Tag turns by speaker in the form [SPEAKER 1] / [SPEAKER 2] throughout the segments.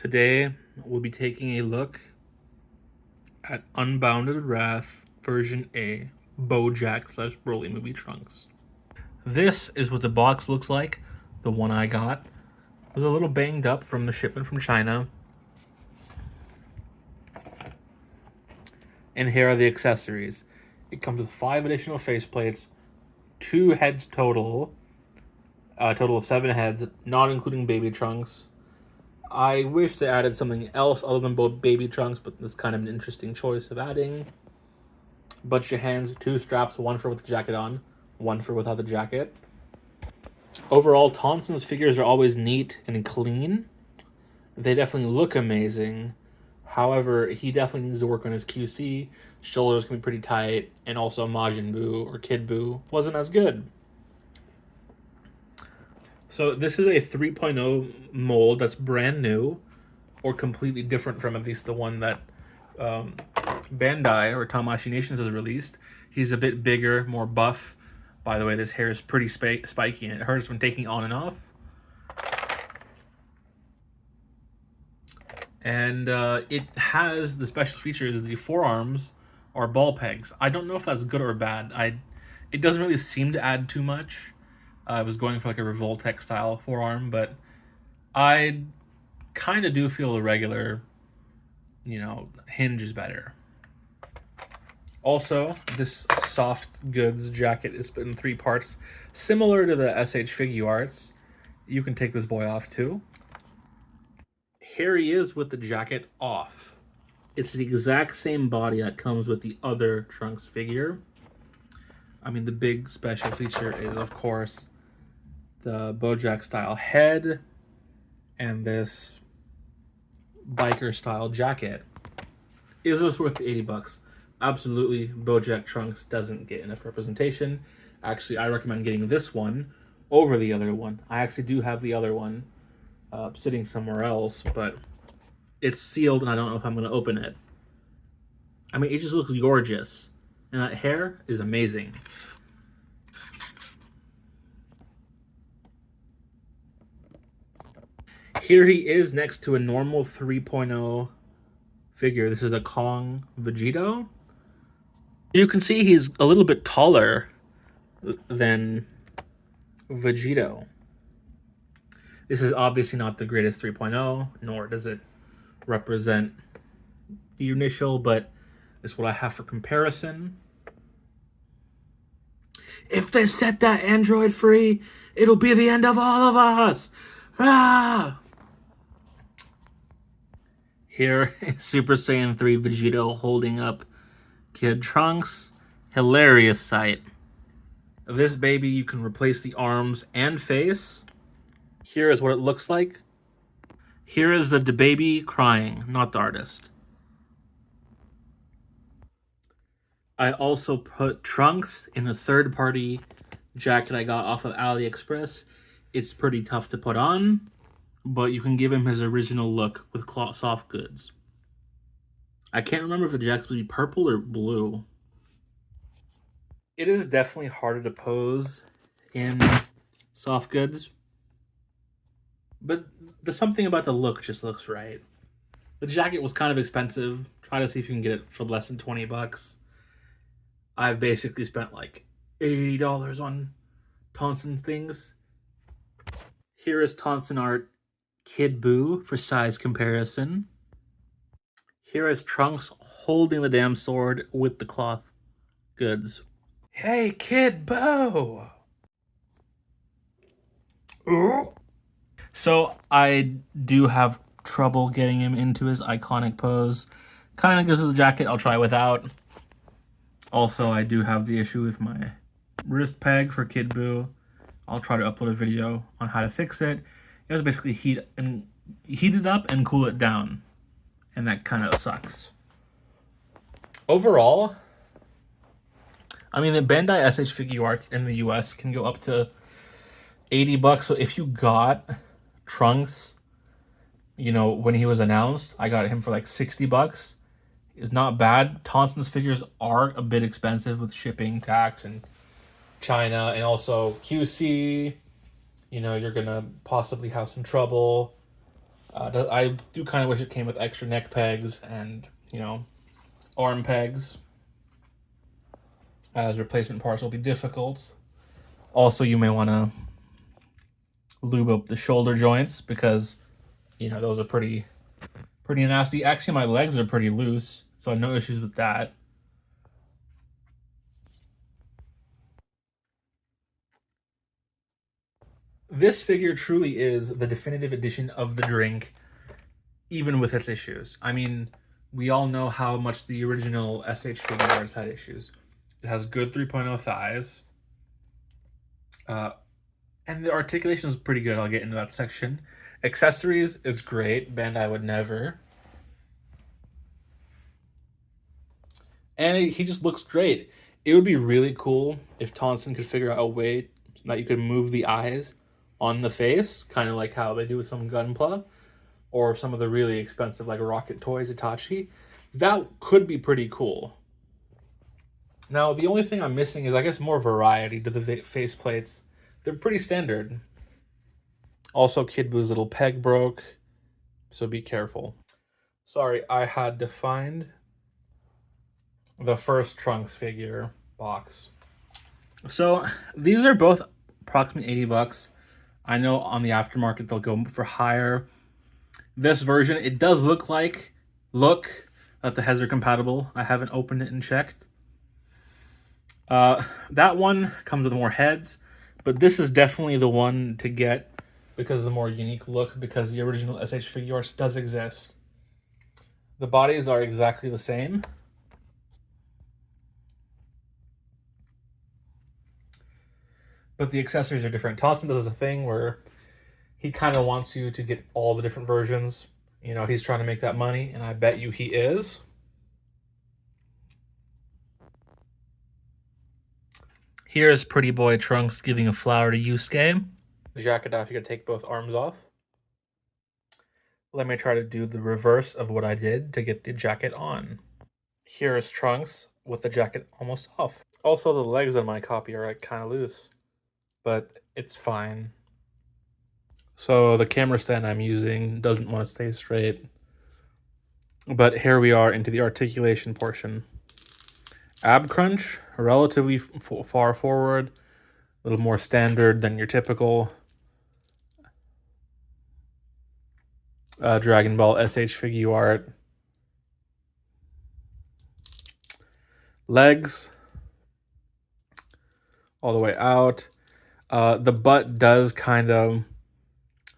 [SPEAKER 1] Today, we'll be taking a look at Unbounded Wrath version A, Bojack slash Broly movie Trunks. This is what the box looks like. The one I got was a little banged up from the shipment from China. And here are the accessories. It comes with 5 additional faceplates, 2 heads total, a total of 7 heads, not including baby Trunks. I wish they added something else other than both baby Trunks, but this is kind of an interesting choice of adding. Bunch of hands, 2 straps, one for with the jacket on, one for without the jacket. Overall, Tonsen's figures are always neat and clean. They definitely look amazing. However, he definitely needs to work on his QC. Shoulders can be pretty tight, and also Majin Buu or Kid Buu wasn't as good. So this is a 3.0 mold that's brand new, or completely different from at least the one that Bandai or Tamashii Nations has released. He's a bit bigger, more buff. By the way, this hair is pretty spiky and it hurts when taking on and off. And it has the special features. The forearms are ball pegs. I don't know if that's good or bad. It doesn't really seem to add too much. I was going for like a Revoltech style forearm, but I kind of do feel the regular, hinge is better. Also, this soft goods jacket is split in 3 parts, similar to the SH Figuarts. You can take this boy off too. Here he is with the jacket off. It's the exact same body that comes with the other Trunks figure. I mean, the big special feature is, of course, the Bojack style head and this biker style jacket. Is this worth the $80? Absolutely. Bojack Trunks doesn't get enough representation. Actually, I recommend getting this one over the other one. I actually do have the other one sitting somewhere else, but it's sealed and I don't know if I'm going to open it. I mean, it just looks gorgeous. And that hair is amazing. Here he is next to a normal 3.0 figure. This is a Kong Vegito. You can see he's a little bit taller than Vegito. This is obviously not the greatest 3.0, nor does it represent the initial, but it's what I have for comparison. If they set that android free, it'll be the end of all of us. Ah! Here is Super Saiyan 3 Vegito holding up Kid Trunks. Hilarious sight. This baby, you can replace the arms and face. Here is what it looks like. Here is the baby crying, not the artist. I also put Trunks in a third-party jacket I got off of AliExpress. It's pretty tough to put on, but you can give him his original look with soft goods. I can't remember if the jacket's would be purple or blue. It is definitely harder to pose in soft goods, but there's something about the look just looks right. The jacket was kind of expensive. Try to see if you can get it for less than $20. I've basically spent like $80 on Tonsen things. Here is Tonsen art Kid Buu for size comparison. Here is Trunks holding the damn sword with the cloth goods. Hey, Kid Buu! Ooh. So I do have trouble getting him into his iconic pose. Kind of goes with the jacket. I'll try without. Also, I do have the issue with my wrist peg for Kid Buu. I'll try to upload a video on how to fix it. You have to basically heat it up and cool it down. And that kind of sucks. Overall, I mean, the Bandai SH Figuarts in the US can go up to $80. So if you got Trunks, when he was announced, I got him for like $60. It's not bad. Tonsen's figures are a bit expensive with shipping, tax, and China, and also QC. You're gonna possibly have some trouble. I do kind of wish it came with extra neck pegs and, arm pegs, as replacement parts will be difficult. Also, you may want to lube up the shoulder joints because, those are pretty nasty. Actually, my legs are pretty loose, so I have no issues with that. This figure truly is the definitive edition of the drink, even with its issues. I mean, we all know how much the original SH figures had issues. It has good 3.0 thighs. And the articulation is pretty good. I'll get into that section. Accessories is great. Bandai would never. And he just looks great. It would be really cool if Tonsen could figure out a way that you could move the eyes on the face, kind of like how they do with some Gunpla, or some of the really expensive like Rocket Toys Itachi. That could be pretty cool. Now, the only thing I'm missing is, I guess, more variety to the face plates. They're pretty standard. Also, Kid Boo's little peg broke, so be careful. Sorry, I had to find the first Trunks figure box. So these are both approximately 80 bucks. I know on the aftermarket they'll go for higher. This version, it does look that the heads are compatible. I haven't opened it and checked. That one comes with more heads, but this is definitely the one to get because of the more unique look, because the original SH figure does exist. The bodies are exactly the same. But the accessories are different. Tonsen does a thing where he kind of wants you to get all the different versions. He's trying to make that money, and I bet you he is. Here's Pretty Boy Trunks giving a flower to Yusuke. Jacket off, you gotta take both arms off. Let me try to do the reverse of what I did to get the jacket on. Here is Trunks with the jacket almost off. Also, the legs on my copy are kind of loose, but it's fine. So the camera stand I'm using doesn't want to stay straight. But here we are into the articulation portion. Ab crunch, relatively far forward, a little more standard than your typical Dragon Ball SH figure art. Legs all the way out. The butt does kind of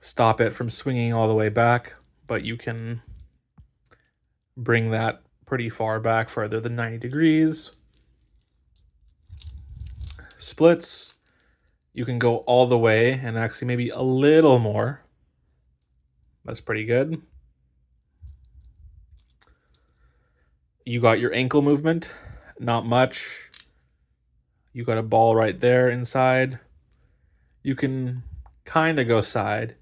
[SPEAKER 1] stop it from swinging all the way back, but you can bring that pretty far back, further than 90 degrees. Splits, you can go all the way and actually maybe a little more. That's pretty good. You got your ankle movement, not much. You got a ball right there inside. You can kind of go side.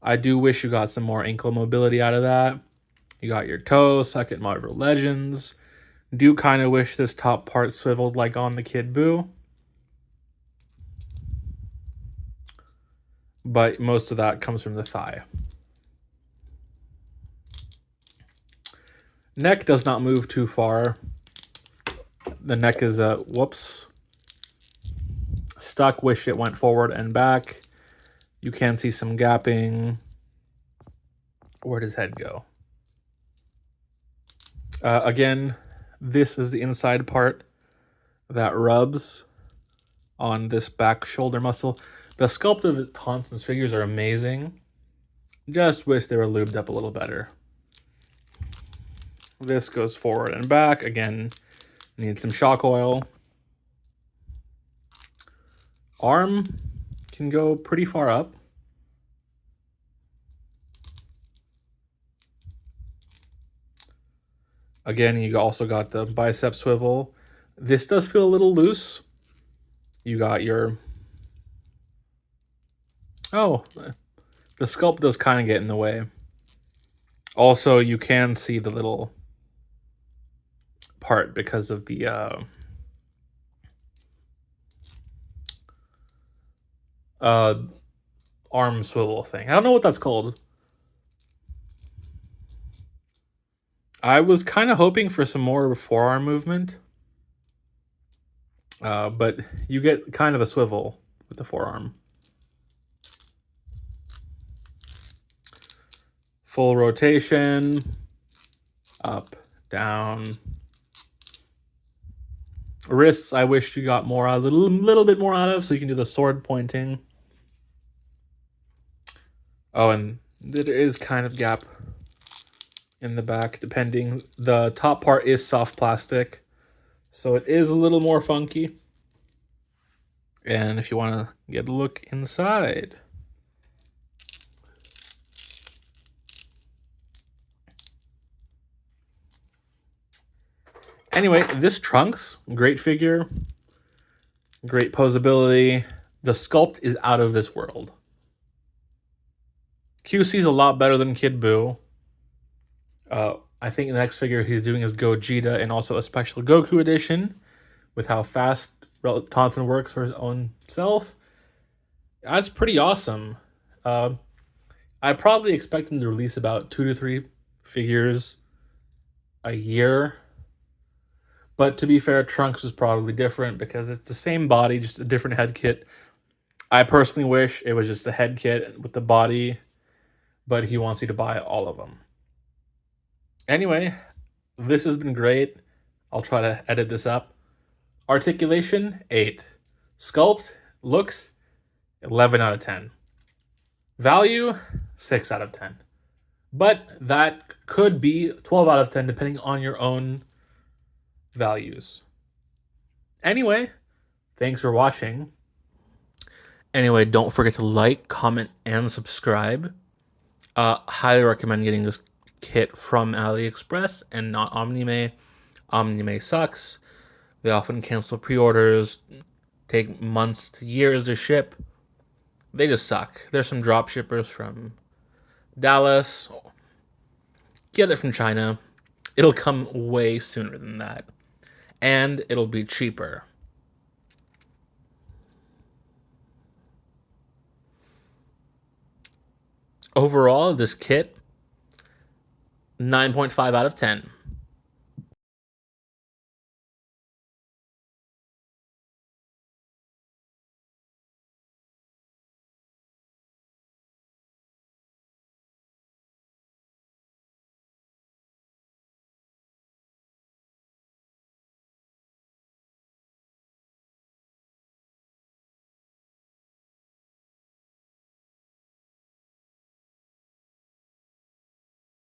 [SPEAKER 1] I do wish you got some more ankle mobility out of that. You got your toe, second Marvel Legends. Do kind of wish this top part swiveled like on the Kid Buu. But most of that comes from the thigh. Neck does not move too far. The neck is stuck. Wish it went forward and back. You can see some gapping. Where does head go? Again, this is the inside part that rubs on this back shoulder muscle. The sculpt of Tonsen's figures are amazing. Just wish they were lubed up a little better. This goes forward and back. Again, need some shock oil. Arm can go pretty far up. Again, you also got the bicep swivel. This does feel a little loose. You got your... Oh, the sculpt does kind of get in the way. Also, you can see the little part because of the arm swivel thing. I don't know what that's called. I was kind of hoping for some more forearm movement, but you get kind of a swivel with the forearm. Full rotation, up, down. Wrists, I wish you got more, a little bit more out of, so you can do the sword pointing. Oh, and there is kind of gap in the back, depending. The top part is soft plastic, so it is a little more funky. And if you want to get a look inside, anyway, this Trunks, great figure, great posability. The sculpt is out of this world. QC is a lot better than Kid Buu. I think the next figure he's doing is Gogeta, and also a special Goku edition with how fast Tonsen works for his own self. That's pretty awesome. I probably expect him to release about 2 to 3 figures a year. But to be fair, Trunks is probably different because it's the same body, just a different head kit. I personally wish it was just a head kit with the body, but he wants you to buy all of them. Anyway, this has been great. I'll try to edit this up. Articulation, 8. Sculpt, looks, 11 out of 10. Value, 6 out of 10. But that could be 12 out of 10 depending on your own values. Anyway, thanks for watching. Anyway, don't forget to like, comment, and subscribe. Highly recommend getting this kit from AliExpress and not Omnime. Omnime sucks. They often cancel pre-orders, take months to years to ship. They just suck. There's some drop shippers from Dallas. Get it from China. It'll come way sooner than that. And it'll be cheaper. Overall, this kit, 9.5 out of 10.